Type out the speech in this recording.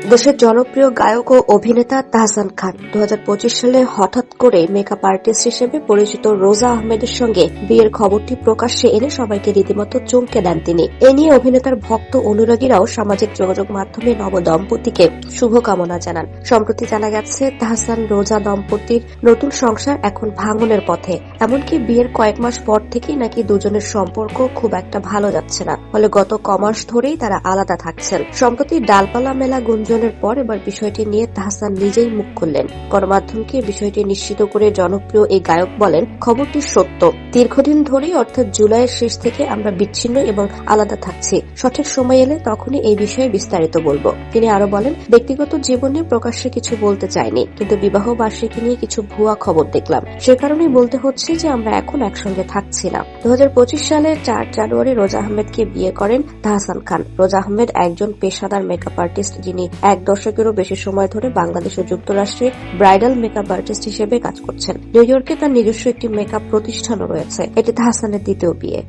দেশের জনপ্রিয় গায়ক ও অভিনেতা তাহসান খান 2025 সালে হঠাৎ করে মেকআপ আর্টিস্ট হিসেবে পরিচিত রোজা আহমেদের সঙ্গে বিয়ের খবরটি প্রকাশ্যে এনে সবাইকে রীতিমতো চমকে দেন তিনি। এ নিয়ে অভিনেতার ভক্ত অনুরাগীরাও সামাজিক যোগাযোগ মাধ্যমে নবদম্পতিকে শুভকামনা জানান। সম্প্রতি জানা গেছে তাহসান রোজা দম্পতির নতুন সংসার এখন ভাঙনের পথে। এমনকি বিয়ের কয়েক মাস পর থেকেই নাকি দুজনের সম্পর্ক খুব একটা ভালো যাচ্ছে না, ফলে গত কমাস ধরেই তারা আলাদা থাকছেন। সম্প্রতি ডালপালা মেলা গুঞ্জনের পর এবার বিষয়টি নিয়ে তাহসান নিজেই মুখ খুললেন। গণমাধ্যমকে বিষয়টি নিশ্চিত করে জনপ্রিয় এই গায়ক বলেন, খবরটি সত্য। দীর্ঘদিন ধরেই অর্থাৎ জুলাইয়ের শেষ থেকে আমরা বিচ্ছিন্ন এবং আলাদা থাকছি। সঠিক সময় এলে তখনই এই বিষয়ে বিস্তারিত বলবো। তিনি আরো বলেন, ব্যক্তিগত জীবনে প্রকাশ্যে কিছু বলতে চাইনি, কিন্তু বিবাহ বার্ষিকী নিয়ে কিছু ভুয়া খবর দেখলাম, সে কারণেই বলতে হচ্ছে যে আমরা এখন একসঙ্গে থাকছি না। 2025 সালের 4 জানুয়ারি রোজা আহমেদকে বিয়ে করেন তাহসান খান। রোজা আহমেদ একজন পেশাদার মেকআপ আর্টিস্ট, যিনি 1 দশকেরও বেশি সময় ধরে বাংলাদেশ ও যুক্তরাষ্ট্রে ব্রাইডাল মেকআপ আর্টিস্ট হিসেবে কাজ করছেন। নিউ ইয়র্কে তার নিজস্ব একটি মেকআপ প্রতিষ্ঠানও রয়েছে। এটি তাহসানের দ্বিতীয় বিয়ে।